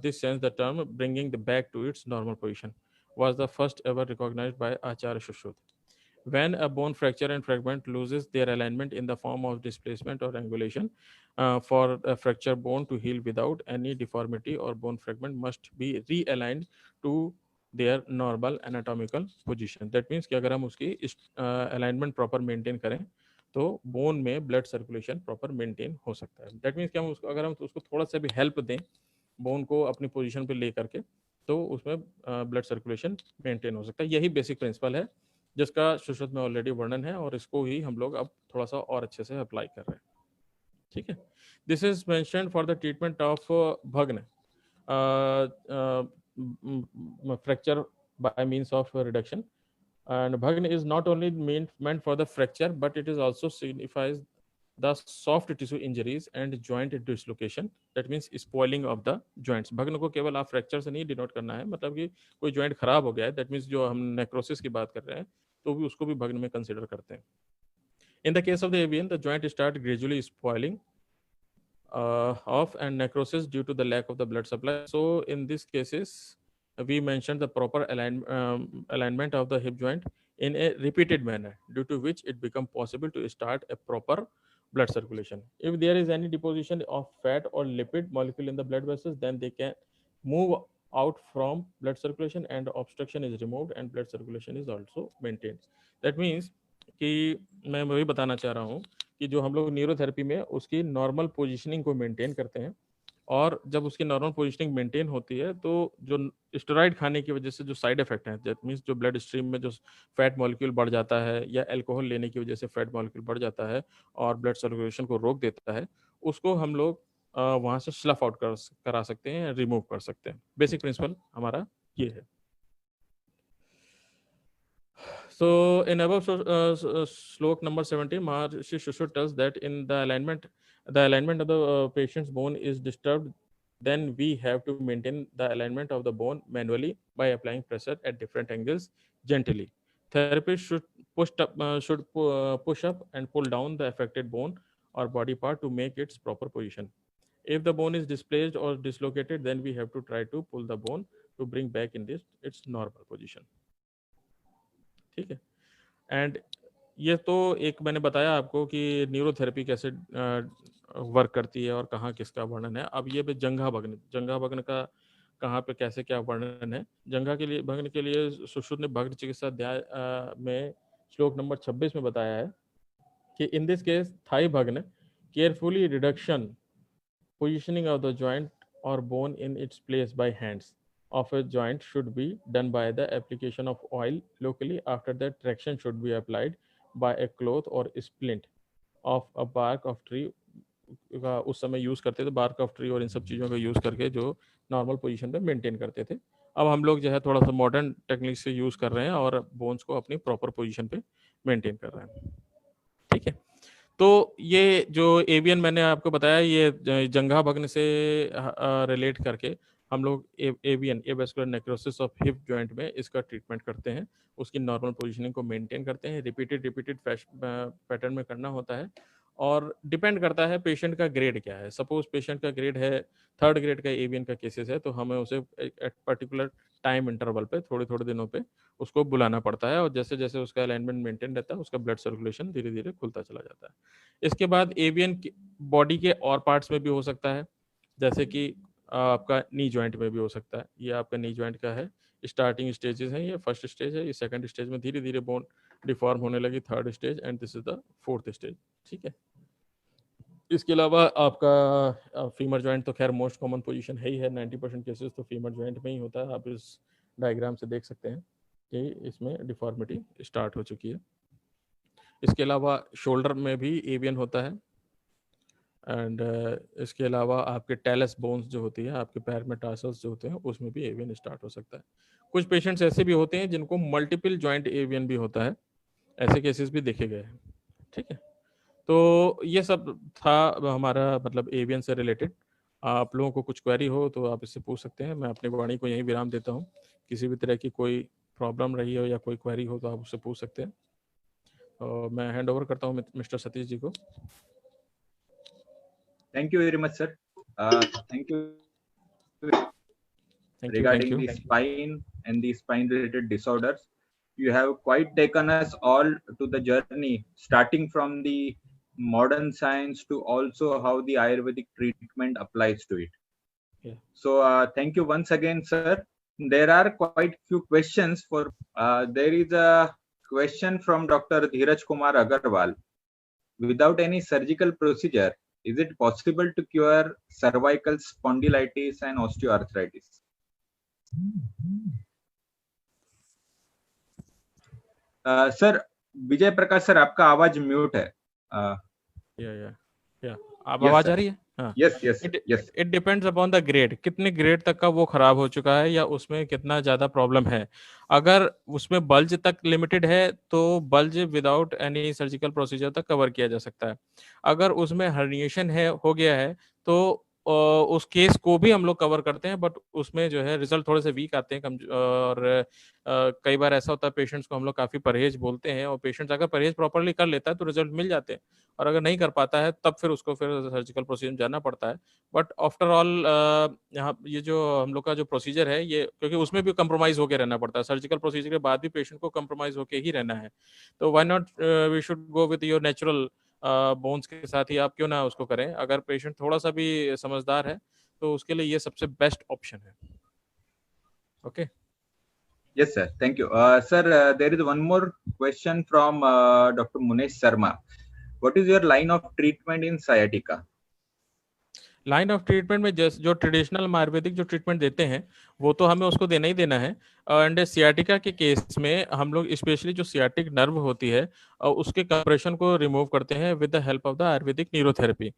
This sense the term bringing the back to its normal position was the first ever recognized by Acharya Shushruta. When a bone fracture and fragment loses their alignment in the form of displacement or angulation, for a fractured bone to heal without any deformity or bone fragment must be realigned to their normal anatomical position. That means कि अगर हम उसकी alignment proper maintain करें तो bone में blood circulation proper maintain हो सकता है। दैट मीन्स कि हम उसको अगर हम उसको थोड़ा सा भी हेल्प दें बोन को अपनी पोजीशन पे ले करके, तो उसमें ब्लड सर्कुलेशन मेंटेन हो सकता है। यही बेसिक प्रिंसिपल है जिसका सुश्रुत में ऑलरेडी वर्णन है, और इसको ही हम लोग अब थोड़ा सा और अच्छे से अप्लाई कर रहे हैं, ठीक है। This is mentioned for the treatment of bhagna fracture by means of reduction. And bhagna is not only meant for the fracture, but it is also signifies the soft tissue injuries and joint dislocation, that means spoiling of the joints। भग्न को केवल आप fracture से नहीं denote करना है, मतलब कि कोई जॉइंट खराब हो गया है, दैट मीन्स जो हम नेक्रोसिस की बात कर रहे हैं तो भी उसको भी भग्न में कंसिडर करते हैं। In the case of the avian the joint start gradually spoiling of and necrosis due to the lack of the blood supply. So in these cases, we mentioned the proper alignment of the hip joint in a repeated manner, due to which it become possible to start a proper blood circulation. If there is any deposition of fat or lipid molecule in the blood vessels, then they can move out from blood circulation and obstruction is removed and blood circulation is also maintained. That means कि मैं वही बताना चाह रहा हूँ कि जो हम लोग न्यूरोथेरेपी में उसकी नॉर्मल पोजीशनिंग को मेंटेन करते हैं, और जब उसकी नॉर्मल पोजीशनिंग मेंटेन होती है तो जो स्टेरॉइड खाने की वजह से जो साइड इफेक्ट हैं, दैट मीन्स जो ब्लड स्ट्रीम में जो फैट मॉलिक्यूल बढ़ जाता है या अल्कोहल लेने की वजह से फैट मॉलिक्यूल बढ़ जाता है और ब्लड सर्कुलेशन को रोक देता है, उसको हम लोग वहाँ से स्लफ आउट करा सकते हैं, रिमूव कर सकते हैं। बेसिक प्रिंसिपल हमारा ये है. So in above slok number 17, Maharshi Shushu tells that in the alignment of the patient's bone is disturbed, then we have to maintain the alignment of the bone manually by applying pressure at different angles gently. Therapist should push up and pull down the affected bone or body part to make its proper position. If the bone is displaced or dislocated, then we have to try to pull the bone to bring back in its normal position. ठीक है. And ये तो एक मैंने बताया आपको कि neurotherapy कैसे वर्क करती है और कहाँ किसका वर्णन है. अब ये जंघा भग्न का कहाँ पे कैसे क्या वर्णन है. जंघा के लिए भग्न के लिए सुश्रुत ने भग्न चिकित्सा अध्याय में श्लोक नंबर 26 में बताया है कि in this case thigh bhagna carefully reduction positioning of the joint और bone in its place by hands of a joint should be done by the application of oil locally. After that, traction should be applied by a cloth or splint of a bark of tree. उस समय use करते थे bark of tree और इन सब चीज़ों का use करके जो नॉर्मल पोजीशन पे मेंटेन करते थे. अब हम लोग जो है थोड़ा सा मॉडर्न टेक्निक से यूज़ कर रहे हैं और बोन्स को अपनी प्रॉपर पोजीशन पे मेंटेन कर रहे हैं. ठीक है. तो ये जो एवियन मैंने आपको बताया ये जंघा भग्न से रिलेट करके हम लोग avian avascular necrosis of hip joint में इसका ट्रीटमेंट करते हैं. उसकी नॉर्मल पोजीशनिंग को मेंटेन करते हैं. रिपीटेड पैटर्न में करना होता है और डिपेंड करता है पेशेंट का ग्रेड क्या है. सपोज पेशेंट का ग्रेड है 3rd ग्रेड का एवियन का केसेस है तो हमें उसे एट पर्टिकुलर टाइम इंटरवल पे थोड़े दिनों पे उसको बुलाना पड़ता है और जैसे जैसे उसका अलाइनमेंट मेंटेन रहता है उसका ब्लड सर्कुलेशन धीरे धीरे खुलता चला जाता है. इसके बाद एवियन बॉडी के और पार्ट्स में भी हो सकता है, जैसे कि आपका नी जॉइंट में भी हो सकता है. ये आपका नी जॉइंट का है, स्टार्टिंग स्टेजेस हैं. ये फर्स्ट स्टेज है, ये सेकंड स्टेज में धीरे धीरे बोन डिफॉर्म होने लगी, 3rd stage and this is the 4th stage. ठीक है. इसके अलावा आपका फीमर जॉइंट तो खैर मोस्ट कॉमन पोजीशन है ही है. 90% केसेस तो फीमर जॉइंट में ही होता है. आप इस डायग्राम से देख सकते हैं कि इसमें डिफॉर्मिटी स्टार्ट हो चुकी है. इसके अलावा शोल्डर में भी एवियन होता है एंड इसके अलावा आपके टेलस बोन्स जो होती है, आपके पैर में टार्सल्स जो होते हैं, उसमें भी एवियन स्टार्ट हो सकता है. कुछ पेशेंट्स ऐसे भी होते हैं जिनको मल्टीपल जॉइंट एवियन भी होता है. ऐसे केसेस भी देखे गए हैं. ठीक है. तो ये सब था हमारा मतलब एवियन से रिलेटेड. आप लोगों को कुछ क्वेरी हो तो आप इससे पूछ सकते हैं. मैं अपनी वाणी को यहीं विराम देता हूँ. किसी भी तरह की कोई प्रॉब्लम रही हो या कोई क्वेरी हो तो आप उससे पूछ सकते हैं. और मैं हैंड ओवर करता हूँ मिस्टर सतीश जी को. Thank you very much, sir. Thank you. Regarding the spine and the spine-related disorders, you have quite taken us all to the journey, starting from the modern science to also how the Ayurvedic treatment applies to it. Yeah. So, thank you once again, sir. There are quite few questions. There is a question from Dr. Dheeraj Kumar Agarwal. Without any surgical procedure, is it possible to cure cervical spondylitis and osteoarthritis? Sir Vijay Prakash sir, आपका आवाज mute है. आप आवाज आ रही है? Yes. It depends upon the grade. कितने grade तक का वो खराब हो चुका है या उसमें कितना ज्यादा प्रॉब्लम है. अगर उसमें बल्ज तक लिमिटेड है तो bulge without any surgical procedure तक कवर किया जा सकता है. अगर उसमें हर्निएशन हो गया है तो उस केस को भी हम लोग कवर करते हैं, बट उसमें जो है रिजल्ट थोड़े से वीक आते हैं. और कई बार ऐसा होता है पेशेंट्स को हम लोग काफ़ी परहेज बोलते हैं और पेशेंट्स अगर परहेज प्रॉपरली कर लेता है तो रिजल्ट मिल जाते हैं, और अगर नहीं कर पाता है तब फिर उसको फिर सर्जिकल प्रोसीजर जाना पड़ता है. बट आफ्टर ऑल यहाँ ये जो हम लोग का जो प्रोसीजर है ये, क्योंकि उसमें भी कंप्रोमाइज होकर रहना पड़ता है. सर्जिकल प्रोसीजर के बाद भी पेशेंट को कंप्रोमाइज होकर ही रहना है. तो why not we should go with your natural bones के साथ ही आप क्यों ना उसको करें. अगर पेशेंट थोड़ा सा भी समझदार है तो उसके लिए ये सबसे बेस्ट ऑप्शन है. Okay. Yes, sir. Thank you. Sir, there is one more question from Dr. Munesh Sharma. What is your line of treatment in sciatica? Line of treatment में जो ट्रेडिशनल आयुर्वेदिक जो ट्रीटमेंट देते हैं वो तो हमें उसको देना ही देना है. एंड सियाटिका के केस में हम लोग स्पेशली जो सियाटिक नर्व होती है उसके कंप्रेशन को रिमूव करते हैं with the help of the Ayurvedic neurotherapy.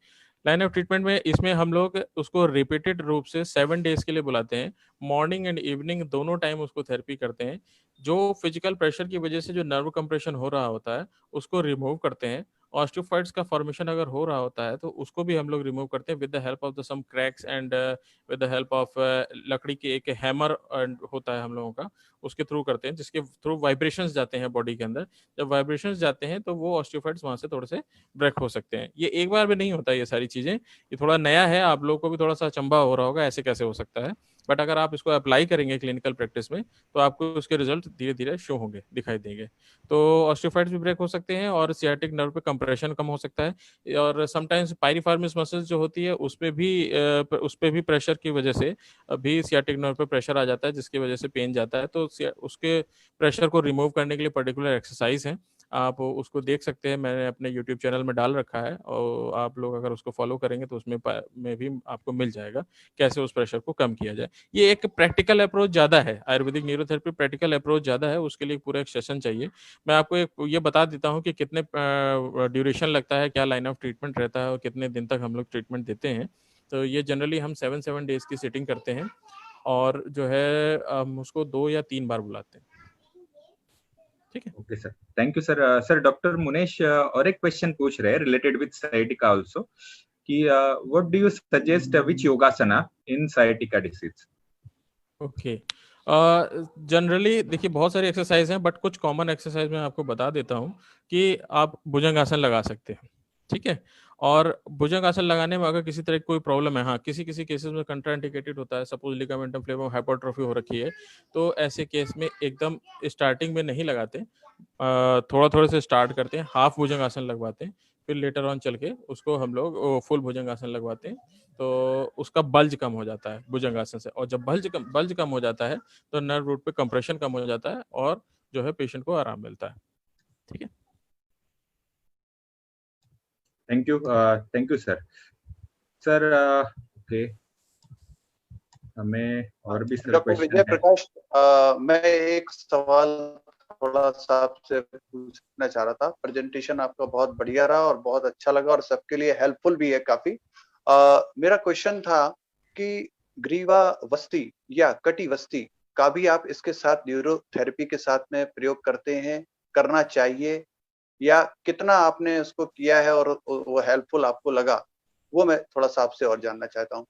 Line of treatment में इसमें हम लोग उसको रिपीटेड रूप से 7 डेज के लिए बुलाते हैं। मॉर्निंग एंड इवनिंग दोनों टाइम उसको थेरेपी करते हैं। जो फिजिकल प्रेशर की वजह से जो नर्व कंप्रेशन हो रहा होता है उसको रिमूव करते हैं। ऑस्टियोफाइट्स का फॉर्मेशन अगर हो रहा होता है तो उसको भी हम लोग रिमूव करते हैं with the help of the some cracks and with the help of लकड़ी की एक हैमर होता है हम लोगों का, उसके थ्रू करते हैं, जिसके थ्रू वाइब्रेशंस जाते हैं बॉडी के अंदर। जब वाइब्रेशंस जाते हैं तो वो ऑस्टियोफाइट्स वहां से थोड़े से ब्रेक हो सकते हैं। ये एक बार में नहीं होता ये सारी चीजें, ये थोड़ा नया है, आप लोगों को भी थोड़ा सा अचंभा हो रहा होगा ऐसे कैसे हो सकता है। बट अगर आप इसको अप्लाई करेंगे क्लिनिकल प्रैक्टिस में तो आपको उसके रिजल्ट धीरे धीरे शो होंगे, दिखाई देंगे। तो ऑस्टियोफाइट्स भी ब्रेक हो सकते हैं और सियाटिक नर्व पे कंप्रेशन कम हो सकता है। और समटाइम्स पायरिफॉर्मिस मसल्स जो होती है उस पे भी प्रेशर की वजह से भी सियाटिक नर्व पे प्रेशर आ जाता है, जिसकी वजह से पेन जाता है। तो उसके प्रेशर को रिमूव करने के लिए पर्टिकुलर एक्सरसाइज है, आप उसको देख सकते हैं, मैंने अपने यूट्यूब चैनल में डाल रखा है, और आप लोग अगर उसको फॉलो करेंगे तो उसमें में भी आपको मिल जाएगा कैसे उस प्रेशर को कम किया जाए। ये एक प्रैक्टिकल अप्रोच ज़्यादा है, आयुर्वेदिक न्यूरोथेरेपी प्रैक्टिकल अप्रोच ज़्यादा है, उसके लिए पूरा एक सेशन चाहिए। मैं आपको एक ये बता देता हूँ कि कितने ड्यूरेशन लगता है, क्या लाइन ऑफ ट्रीटमेंट रहता है और कितने दिन तक हम लोग ट्रीटमेंट देते हैं। तो ये जनरली हम 7 डेज की सिटिंग करते हैं और जो है हम उसको 2 या 3 बार बुलाते हैं। ठीक है। Okay sir, thank you sir. Sir doctor Munesh और एक क्वेश्चन पूछ रहे हैं रिलेटेड विद sciatica आल्सो कि what do you suggest which योगासना in sciatica disease? Okay, generally देखिए बहुत सारी एक्सरसाइज हैं, बट कुछ कॉमन एक्सरसाइज मैं आपको बता देता हूँ कि आप भुजंगासन लगा सकते हैं। ठीक है। और भुजंगासन लगाने में अगर किसी तरह की कोई प्रॉब्लम है, हाँ किसी किसी केसेस में कंट्राइंडिकेटेड होता है, सपोज लिगामेंटम फ्लेवियम हाइपरट्रोफी हो रखी है, तो ऐसे केस में एकदम स्टार्टिंग में नहीं लगाते, थोड़ा थोड़े से स्टार्ट करते हैं, हाफ भुजंगासन लगवाते हैं, फिर लेटर ऑन चल के उसको हम लोग फुल भुजंगासन लगवाते हैं। तो उसका बल्ज कम हो जाता है भुजंगासन से, और जब बल्ज कम हो जाता है तो नर्व रूट पे कंप्रेशन कम हो जाता है और जो है पेशेंट को आराम मिलता है। ठीक है। Thank you sir. Sir okay, हमें और भी सर डॉक्टर क्वेश्चन विजय है। प्रकाश, मैं एक सवाल थोड़ा सा आपसे पूछना चाह रहा था। प्रेजेंटेशन आपका बहुत बढ़िया रहा और बहुत अच्छा लगा और सबके लिए हेल्पफुल भी है काफी। मेरा क्वेश्चन था कि ग्रीवावस्थि या कटिवस्थि का भी आप इसके साथ न्यूरोथेरेपी के साथ में प्रयोग करते हैं, करना चाहिए, या कितना आपने उसको किया है और वो हेल्पफुल आपको लगा, वो मैं थोड़ा सा आपसे और जानना चाहता हूँ।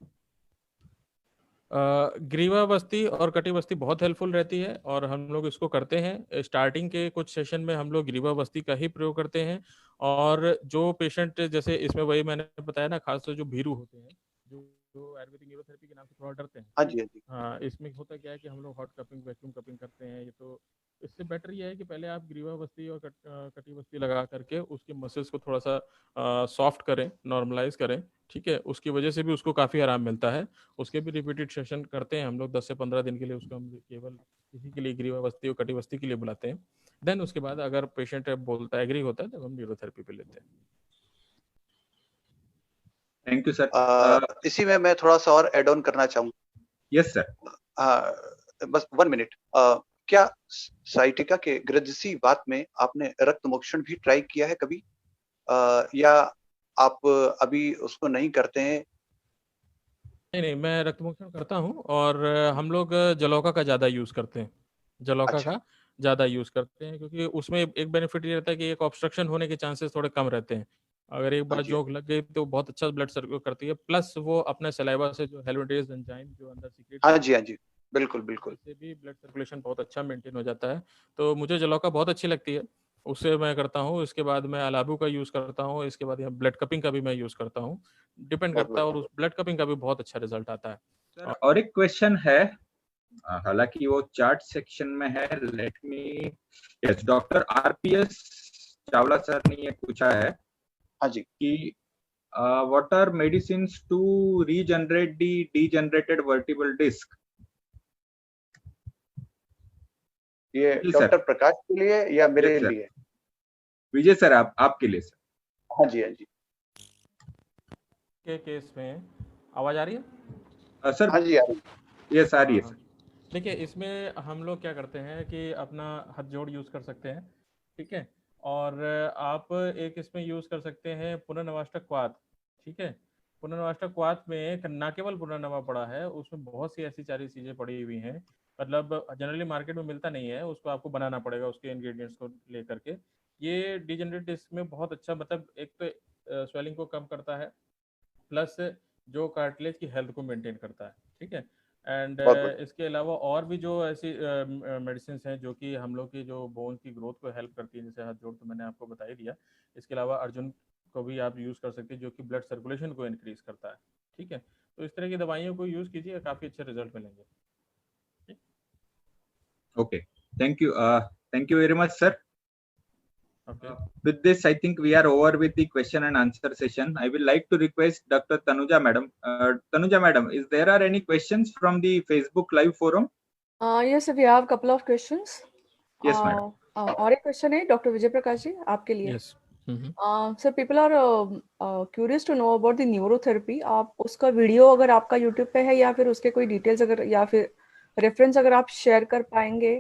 ग्रीवा बस्ती और कटी बस्ती बहुत हेल्पफुल रहती है और हम लोग इसको करते हैं। स्टार्टिंग के कुछ सेशन में हम लोग ग्रीवा बस्ती का ही प्रयोग करते हैं। और जो पेशेंट, जैसे इसमें वही मैंने बताया ना, खासतौर जो भीरू होते हैं, जो जो आयुर्वेदिक न्यूरोथेरेपी के नाम से थोड़ा डरते हैं। हाँ जी, हाँ जी। हाँ, इसमें होता क्या है कि हम लोग हॉट कपिंग वैक्यूम कपिंग करते हैं। ये तो इससे बेटर ये है कि पहले आप ग्रीवा बस्ती और कटी बस्ती लगा करके उसके मसल्स को थोड़ा सा सॉफ्ट करें, नॉर्मलाइज करें। ठीक है, उसकी वजह से भी उसको काफ़ी आराम मिलता है। उसके भी रिपीटेड सेशन करते हैं हम लोग 10 से 15 दिन के लिए, उसको हम केवल इसी के लिए ग्रीवावस्थी और कटिवस्थी के लिए बुलाते हैं। देन उसके बाद अगर पेशेंट बोलता है, एग्री होता है, तब हम न्यूरोथेरेपी पे लेते हैं। Thank you sir. इसी में मैं थोड़ा सा और एड ऑन करना चाहूंगा। Yes sir. बस 1 मिनट। क्या साइटिका के ग्रजसी वात में आपने रक्त मोक्षण भी ट्राई किया है कभी, या आप अभी उसको नहीं करते हैं? नहीं नहीं, मैं रक्तमोक्षण करता हूँ और हम लोग जलौका का ज़्यादा यूज़ करते हैं। जलौका अच्छा, का ज़्यादा यूज़ करते हैं क्योंकि उसमें एक बेनिफिट ये रहता है कि एक ऑब्स्ट्रक्शन होने के चांसेस थोड़े कम रहते हैं। अगर एक हाँ बार जी, जोंक लग गई तो बहुत अच्छा ब्लड सर्कुलेट करती है, प्लस वो अपने सलाइवा से जो हेलोटेज एंजाइम जो अंदर सीक्रेट हाँ करती जी, है, हाँ जी, बिल्कुल बिल्कुल। उससे भी ब्लड सर्कुलेशन बहुत अच्छा मेंटेन हो जाता है। तो मुझे जलौका बहुत अच्छी लगती है, उससे मैं करता हूँ। इसके बाद मैं अलाबू का यूज़ करता हूँ, इसके बाद यहाँ ब्लड कपिंग का भी मैं यूज़ करता हूँ, डिपेंड बहुत करता है। बढ़िया। और उस ब्लड कपिंग का भी बहुत अच्छा रिजल्ट आता है। सर और एक क्वेश्चन है, हालांकि वो चार्ट सेक्शन में है, let me. Yes, doctor RPS Chawla sir ने ये पूछा है हाँ जी, कि what are medicines to regenerate the degenerated vertebral disc? ये जी सर। डॉक्टर प्रकाश के लिए या यस मेरे सर, लिए? विजय सर, आपके लिए सर। हाँ जी, हाँ जी, के केस में आवाज़ आ रही है? सर हाँ जी, आ रही। ये सारी हाँ है हाँ। सर। देखिए, इसमें हम लोग क्या करते हैं कि अपना हाथ जोड़ यूज़ कर सकते हैं। ठीक है। और आप एक इसमें यूज़ कर सकते हैं पुनर्नवाष्टक क्वाथ। ठीक है। पुनर्वासक क्वाथ में ना केवल पुनर्नवा पड़ा है, उसमें बहुत सी ऐसी सारी चीजें पड़ी हुई हैं, मतलब जनरली मार्केट में मिलता नहीं है, उसको आपको बनाना पड़ेगा उसके इंग्रेडिएंट्स को लेकर के। ये डिजेनरेट डिस्क में बहुत अच्छा, मतलब एक तो स्वेलिंग को कम करता है, प्लस जो कार्टिलेज की हेल्थ को मेंटेन करता है, ठीक है। एंड इसके अलावा और भी जो ऐसी मेडिसिन हैं जो कि हम लोग की जो बोन की ग्रोथ को हेल्प करती है, जैसे हाथ जोड़ तो मैंने आपको बता ही दिया। इसके अलावा अर्जुन को भी आप यूज़ कर सकते हैं जो कि ब्लड सर्कुलेशन को इंक्रीज करता है, ठीक है। तो इस तरह की दवाइयों को यूज़ कीजिए, काफ़ी अच्छे रिजल्ट मिलेंगे। Okay, thank you very much, sir. Okay. With this, I think we are over with the question and answer session. I will like to request Dr. Tanuja madam. Tanuja madam, is there are any questions from the Facebook live forum? Yes, we have a couple of questions. Yes, madam. और एक question है doctor Vijay Prakash ji आपके लिए। Yes. Sir, people are curious to know about the neurotherapy. आप उसका video अगर आपका YouTube पे है या फिर उसके कोई डिटेल्स अगर या फिर रेफरेंस अगर आप शेयर कर पाएंगे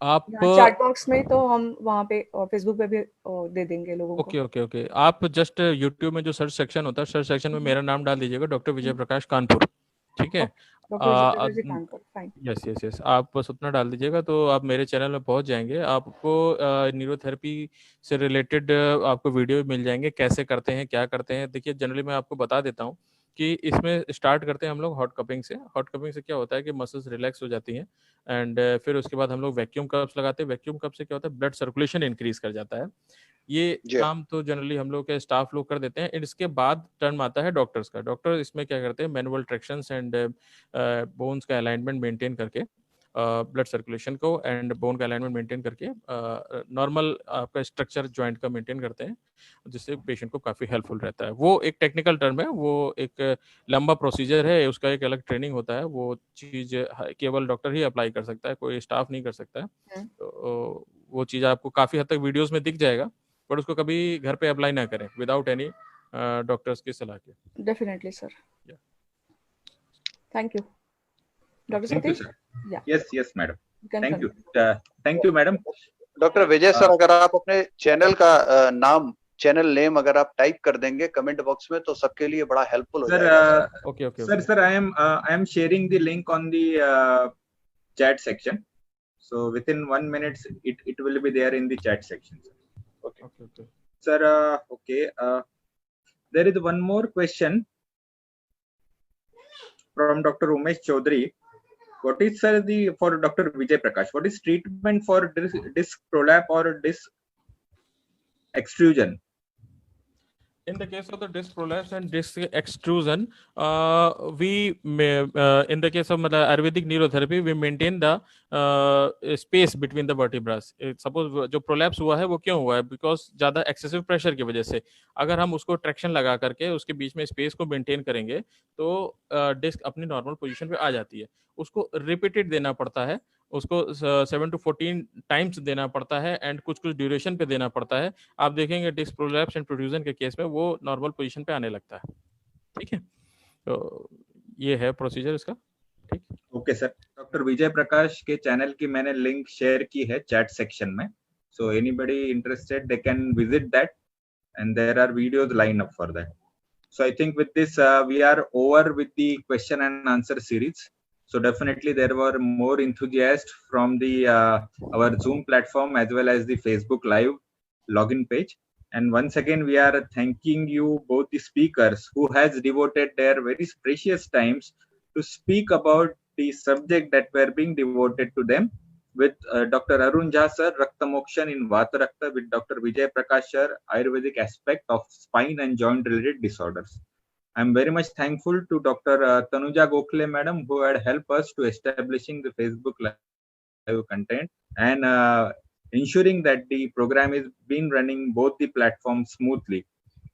आप चैट बॉक्स में, तो हम वहाँ पे फेसबुक पे भी दे देंगे लोगों को। ओके। आप जस्ट यूट्यूब में जो सर्च सेक्शन होता है, सर्च सेक्शन में मेरा नाम डाल दीजिएगा, डॉक्टर विजय प्रकाश कानपुर, ठीक है। यस, आप बस उतना डाल दीजिएगा तो आप मेरे चैनल में पहुंच जाएंगे। आपको न्यूरोथेरेपी से रिलेटेड आपको वीडियो मिल जाएंगे, कैसे करते हैं, क्या करते हैं। देखिए, जनरली मैं आपको बता देता हूँ कि इसमें स्टार्ट करते हैं हम लोग हॉट कपिंग से। हॉट कपिंग से क्या होता है कि मसल्स रिलैक्स हो जाती हैं, एंड फिर उसके बाद हम लोग वैक्यूम कप्स लगाते हैं। वैक्यूम कप से क्या होता है, ब्लड सर्कुलेशन इंक्रीज कर जाता है। ये काम तो जनरली हम लोग के स्टाफ लोग कर देते हैं। इसके बाद टर्न आता है डॉक्टर्स का। डॉक्टर इसमें क्या करते हैं, मैनुअल ट्रैक्शंस एंड बोन्स का अलाइनमेंट मेंटेन करके, ब्लड सर्कुलेशन को एंड बोन का अलाइनमेंट मेंटेन करके नॉर्मल आपका स्ट्रक्चर जॉइंट का मेंटेन करते हैं, जिससे पेशेंट को काफ़ी हेल्पफुल रहता है। वो एक टेक्निकल टर्म है, वो एक लंबा प्रोसीजर है, उसका एक अलग ट्रेनिंग होता है। वो चीज़ केवल डॉक्टर ही अप्लाई कर सकता है, कोई स्टाफ नहीं कर सकता है। तो वो चीज़ आपको काफ़ी हद तक वीडियोज़ में दिख जाएगा, बट उसको कभी घर पे अप्लाई ना करें विदाउट एनी डॉक्टर्स की सलाह के। Definitely sir. Thank you doctor Satish. Yes madam, thank you madam. Doctor Vijay sir, अगर आप अपने चैनल का नाम, चैनल नेम अगर आप टाइप कर देंगे कमेंट बॉक्स में तो सबके लिए बड़ा हेल्पफुल हो जाएगा। Okay sir, I am sharing the link on the chat section, so within 1 minute it will be there in the chat section. Okay sir. There is one more question from Dr. Umesh Chaudhary. What is, sir, for Dr. Vijay Prakash, what is treatment for disc prolapse or disc extrusion? In the case of the disc prolapse and disc extrusion, we may, in the case of Ayurvedic neurotherapy, we maintain the space between the vertebrae. Suppose जो prolapse हुआ है वो क्यों हुआ है? Because ज़्यादा excessive pressure की वजह से। अगर हम उसको ट्रैक्शन लगा करके उसके बीच में स्पेस को मेंटेन करेंगे तो डिस्क अपनी नॉर्मल पोजीशन पे आ जाती है। उसको रिपीटेड देना पड़ता है, उसको 7 to 14 टाइम्स देना पड़ता है एंड कुछ ड्यूरेशन पे देना पड़ता है। आप देखेंगे डिस्क प्रोलैप्स एंड प्रोट्रूजन के केस में वो नॉर्मल पोजीशन पे आने लगता है, ठीक है। तो ये है प्रोसीजर इसका, ठीक। Okay sir, doctor Vijay Prakash के चैनल की मैंने लिंक शेयर की है चैट सेक्शन में, so anybody interested they can visit that and there are videos line up for that. So I think with this we are over with the question and answer series. So definitely there were more enthusiasts from the our Zoom platform as well as the Facebook Live login page. And once again we are thanking you both the speakers who has devoted their very precious times to speak about the subject that were being devoted to them. With Dr. Arun Jha sir, Rakta Mokshan in Vata Rakta, with Dr. Vijay Prakash sir, Ayurvedic aspect of spine and joint related disorders. I am very much thankful to Dr. Tanuja Gokhale madam who had helped us to establishing the Facebook live content and ensuring that the program is been running both the platforms smoothly.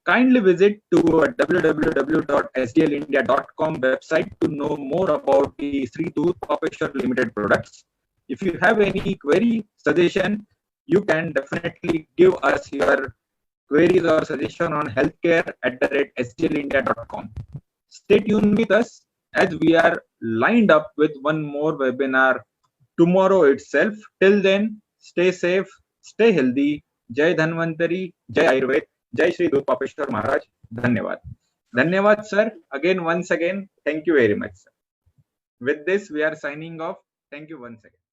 Kindly visit to www.sdlindia.com website to know more about the Sri Doodh Papeshwar Limited products. If you have any query, suggestion, you can definitely give us your queries or suggestion on healthcare@sdlindia.com. Stay tuned with us as we are lined up with one more webinar tomorrow itself. Till then, stay safe, stay healthy. Jai Dhanvantari, Jai Ayurved, Jai Sri Doodh Papeshwar Maharaj. धन्यवाद. Dhanyawad, sir. Again, once again, thank you very much, sir. With this, we are signing off. Thank you once again.